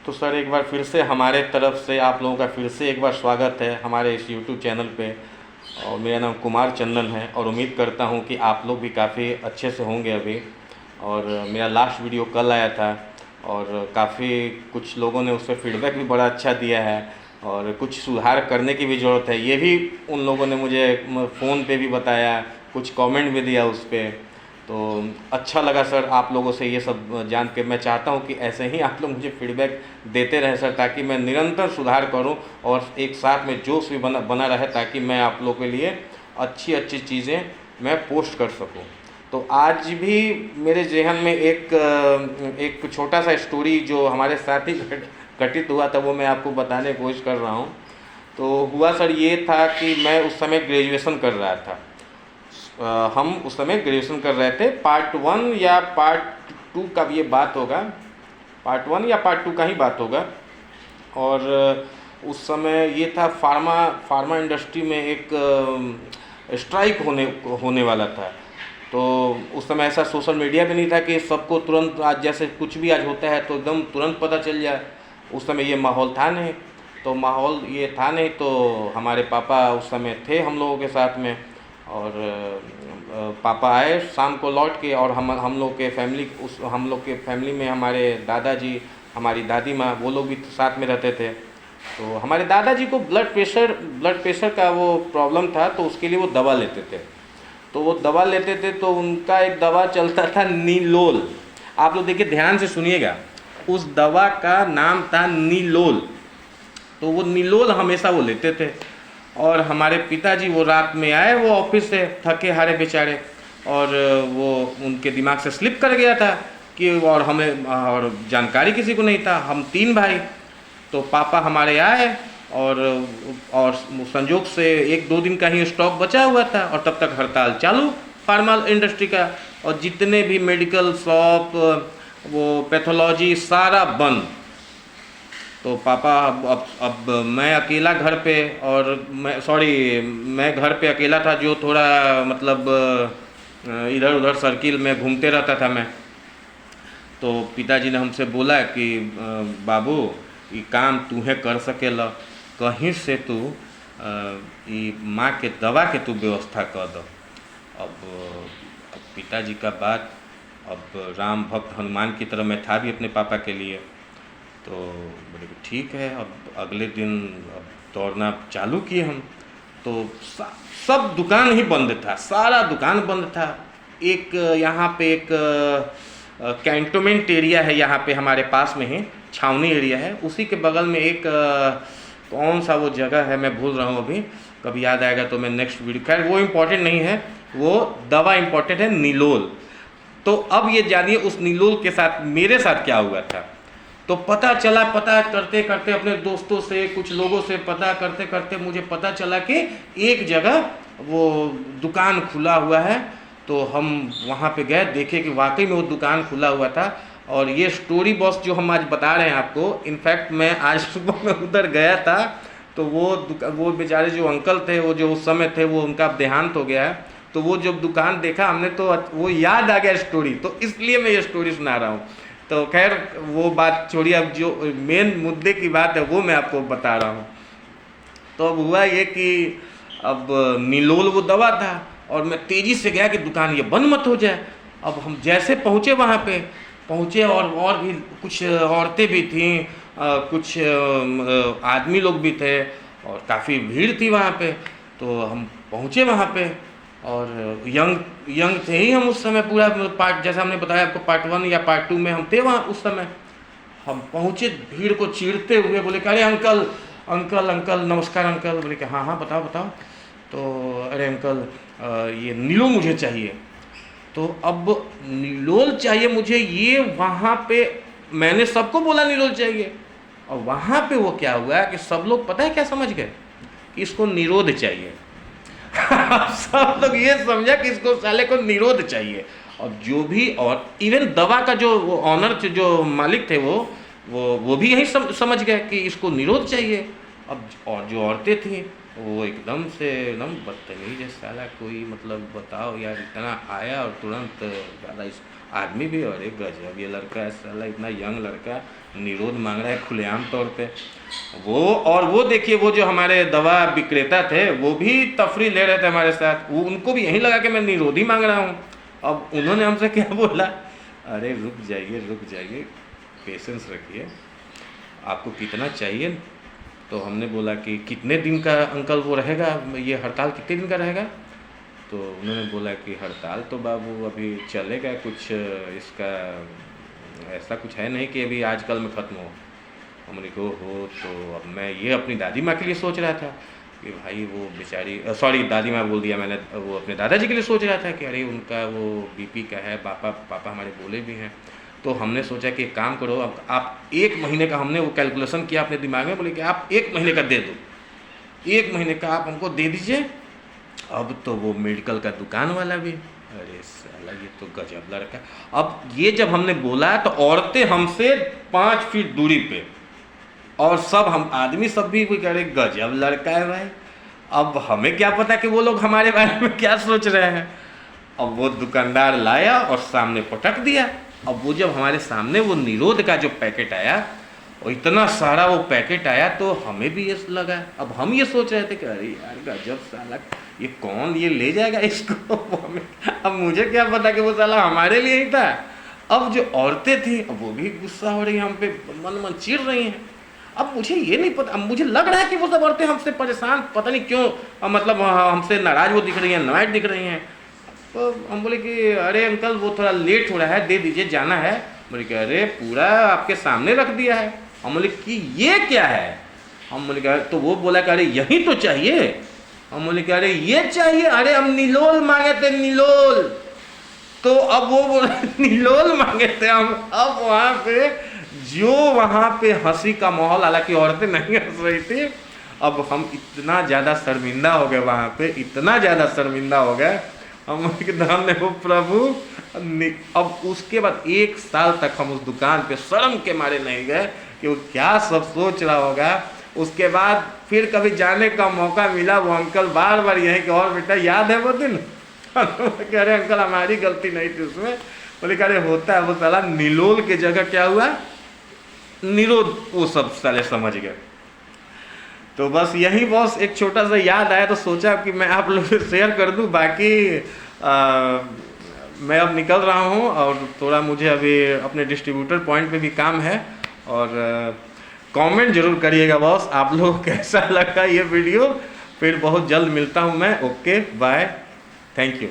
तो सर एक बार फिर से हमारे तरफ से आप लोगों का फिर से एक बार स्वागत है हमारे इस यूट्यूब चैनल पे। और मेरा नाम कुमार चंदन है और उम्मीद करता हूँ कि आप लोग भी काफ़ी अच्छे से होंगे अभी। और मेरा लास्ट वीडियो कल आया था और काफ़ी कुछ लोगों ने उस पर फीडबैक भी बड़ा अच्छा दिया है और कुछ सुधार करने की भी ज़रूरत है, ये भी उन लोगों ने मुझे फ़ोन पे भी बताया, कुछ कमेंट भी दिया उस पर। तो अच्छा लगा सर आप लोगों से ये सब जान के। मैं चाहता हूँ कि ऐसे ही आप लोग मुझे फीडबैक देते रहें सर, ताकि मैं निरंतर सुधार करूँ और एक साथ में जोश भी बना बना रहे, ताकि मैं आप लोगों के लिए अच्छी अच्छी चीज़ें मैं पोस्ट कर सकूँ। तो आज भी मेरे जहन में एक छोटा सा स्टोरी जो हमारे साथ ही घटित हुआ था वो मैं आपको बताने की कोशिश कर रहा हूँ। तो हुआ सर ये था कि मैं उस समय ग्रेजुएशन कर रहा था। हम उस समय ग्रेजुएशन कर रहे थे। पार्ट 1 या पार्ट 2 का भी ये बात होगा, पार्ट 1 या पार्ट 2 का ही बात होगा। और उस समय ये था फार्मा इंडस्ट्री में एक स्ट्राइक होने वाला था। तो उस समय ऐसा सोशल मीडिया भी नहीं था कि सबको तुरंत, आज जैसे कुछ भी आज होता है तो एकदम तुरंत पता चल जाए। उस समय ये माहौल था नहीं, तो माहौल ये था नहीं। तो हमारे पापा उस समय थे हम लोगों के साथ में, और पापा आए शाम को लौट के, और हम लोग के फैमिली में हमारे दादाजी, हमारी दादी माँ, वो लोग भी साथ में रहते थे। तो हमारे दादाजी को ब्लड प्रेशर का वो प्रॉब्लम था, तो उसके लिए वो दवा लेते थे। तो वो दवा लेते थे तो उनका एक दवा चलता था निलोल। आप लोग देखिए ध्यान से सुनिएगा, उस दवा का नाम था निलोल। तो वो निलोल हमेशा वो लेते थे। और हमारे पिताजी वो रात में आए, वो ऑफिस से थके हारे बेचारे, और वो उनके दिमाग से स्लिप कर गया था कि, और हमें और जानकारी किसी को नहीं था, हम 3 भाई। तो पापा हमारे आए और संजोग से 1-2 दिन का ही स्टॉक बचा हुआ था, और तब तक हड़ताल चालू फार्मा इंडस्ट्री का, और जितने भी मेडिकल शॉप, वो पैथोलॉजी, सारा बंद। तो पापा अब मैं अकेला घर पे, और मैं घर पे अकेला था, जो थोड़ा मतलब इधर उधर सर्किल में घूमते रहता था मैं। तो पिताजी ने हमसे बोला कि बाबू ये काम तूहे कर सकेला, कहीं से तू ये माँ के दवा के तू व्यवस्था कर दो। अब पिताजी का बात, अब राम भक्त हनुमान की तरह मैं था भी अपने पापा के लिए। तो बोले कि ठीक है। अब अगले दिन अब दौड़ना चालू किए हम। तो सब दुकान ही बंद था, सारा दुकान बंद था। एक यहाँ पे एक कैंटोनमेंट एरिया है, यहाँ पे हमारे पास में ही छावनी एरिया है, उसी के बगल में एक कौन सा वो जगह है मैं भूल रहा हूँ अभी, कभी याद आएगा तो मैं नेक्स्ट वीडियो, खैर वो इम्पोर्टेंट नहीं है, वो दवा इम्पोर्टेंट है, निलोल। तो अब ये जानिए उस निलोल के साथ मेरे साथ क्या हुआ था। तो पता करते करते अपने दोस्तों से, कुछ लोगों से पता करते करते मुझे पता चला कि एक जगह वो दुकान खुला हुआ है। तो हम वहाँ पे गए, देखे कि वाकई में वो दुकान खुला हुआ था। और ये स्टोरी बॉस जो हम आज बता रहे हैं आपको, इनफैक्ट मैं आज सुबह में उधर गया था, तो वो बेचारे जो अंकल थे, वो जो उस समय थे, वो उनका देहांत हो गया है। तो वो जब दुकान देखा हमने तो वो याद आ गया स्टोरी, तो इसलिए मैं ये स्टोरी सुना रहा हूँ। तो खैर वो बात छोड़िए, अब जो मेन मुद्दे की बात है वो मैं आपको बता रहा हूँ। तो अब हुआ ये कि अब निलोल वो दवा था, और मैं तेज़ी से गया कि दुकान ये बंद मत हो जाए। अब हम जैसे पहुँचे वहाँ पे पहुँचे, और भी कुछ औरतें भी थीं, कुछ आदमी लोग भी थे, और काफ़ी भीड़ थी वहाँ पे। तो हम पहुँचे वहाँ पे, और यंग थे ही हम उस समय, पूरा पार्ट जैसा हमने बताया आपको, पार्ट 1 या पार्ट 2 में हम थे वहाँ उस समय। हम पहुँचे, भीड़ को चीरते हुए बोले कि अरे अंकल अंकल अंकल, नमस्कार अंकल। बोले कि हाँ हाँ बताओ बताओ। तो अरे अंकल ये नीलो मुझे चाहिए। तो अब निलोल चाहिए मुझे, ये वहाँ पे मैंने सबको बोला निलोल चाहिए, और वहाँ पे वो क्या हुआ कि सब लोग पता है क्या समझ गए कि इसको निरोध चाहिए। सब लोग ये समझा कि इसको साले को निरोध चाहिए। और जो भी, और इवन दवा का जो ऑनर थे, जो मालिक थे, वो भी यही समझ गए कि इसको निरोध चाहिए। अब और जो औरतें थीं वो एकदम से एकदम बदतमीज है साला, कोई मतलब बताओ यार, इतना आया और तुरंत ज़्यादा आदमी भी, अरे गजब ये लड़का है साला, इतना यंग लड़का निरोध मांग रहा है खुलेआम तौर पे। वो देखिए, वो जो हमारे दवा विक्रेता थे वो भी तफरी ले रहे थे हमारे साथ, वो उनको भी यही लगा कि मैं निरोधी मांग रहा हूँ। अब उन्होंने हमसे क्या बोला, अरे रुक जाइए, पेशेंस रखिए, आपको कितना चाहिए। तो हमने बोला कि कितने दिन का अंकल वो रहेगा, ये हड़ताल कितने दिन का रहेगा। तो उन्होंने बोला कि हड़ताल तो बाबू अभी चलेगा कुछ, इसका ऐसा कुछ है नहीं कि अभी आजकल में ख़त्म हो। हमने कहा हो, तो अब मैं ये अपनी दादी माँ के लिए सोच रहा था कि भाई वो बेचारी, सॉरी दादी माँ बोल दिया मैंने, वो अपने दादाजी के लिए सोच रहा था कि अरे उनका वो बीपी का है, पापा हमारे बोले भी हैं। तो हमने सोचा कि एक काम करो, अब आप 1 महीने का, हमने वो कैलकुलेशन किया अपने दिमाग में, बोले कि आप 1 महीने का दे दो, 1 महीने का आप हमको दे दीजिए। अब तो वो मेडिकल का दुकान वाला भी, अरे साला ये तो गजब लड़का। अब ये जब हमने बोला तो औरतें हमसे 5 फीट दूरी पे, और सब हम आदमी सब भी कह रहे गजब लड़का है भाई। अब हमें क्या पता कि वो लोग हमारे बारे में क्या सोच रहे हैं। अब वो दुकानदार लाया और सामने पटक दिया। अब वो जब हमारे सामने वो निरोध का जो पैकेट आया, और इतना सारा वो पैकेट आया, तो हमें भी ये लगा। अब हम ये सोच रहे थे कि अरे यार गजब साला, ये कौन ये ले जाएगा इसको। अब मुझे क्या पता कि वो साला हमारे लिए ही था। अब जो औरतें थी अब वो भी गुस्सा हो रही हैं हम पे, मन चिढ़ रही हैं। अब मुझे ये नहीं पता, अब मुझे लग रहा है कि वो सब औरतें हमसे परेशान, पता नहीं क्यों, मतलब हमसे नाराज वो दिख रही हैं, नाराज दिख रही हैं। तो हम बोले कि अरे अंकल वो थोड़ा लेट हो रहा है, दे दीजिए, जाना है। बोले कि अरे पूरा आपके सामने रख दिया है। हम बोले कि ये क्या है। हम बोले कि तो वो बोला कि अरे यही तो चाहिए। हम बोले कि अरे ये चाहिए, अरे हम निलोल मांगे थे, निलोल। तो अब वो बोले निलोल मांगे थे हम। अब वहाँ पे वहाँ पे हंसी का माहौल, हालांकि औरतें नहीं हंस रही थी। अब हम इतना ज़्यादा शर्मिंदा हो गए वहाँ पे, इतना ज़्यादा शर्मिंदा हो गए हम ने वो प्रभु। अब उसके बाद 1 साल तक हम उस दुकान पे शर्म के मारे नहीं गए कि वो क्या सब सोच रहा होगा। उसके बाद फिर कभी जाने का मौका मिला, वो अंकल बार बार यही कि और बेटा याद है वो दिन। कह रहे अंकल हमारी गलती नहीं थी उसमें। बोले कह रहे होता है, वो साला निलोल के जगह क्या हुआ, निरोध, वो सब साले समझ गए। तो बस यही बॉस एक छोटा सा याद आया तो सोचा कि मैं आप लोगों से शेयर कर दूं। बाकी मैं अब निकल रहा हूं, और थोड़ा मुझे अभी अपने डिस्ट्रीब्यूटर पॉइंट पे भी काम है। और कमेंट जरूर करिएगा बॉस, आप लोगों को कैसा लगा ये वीडियो। फिर बहुत जल्द मिलता हूं मैं। Okay bye, thank you.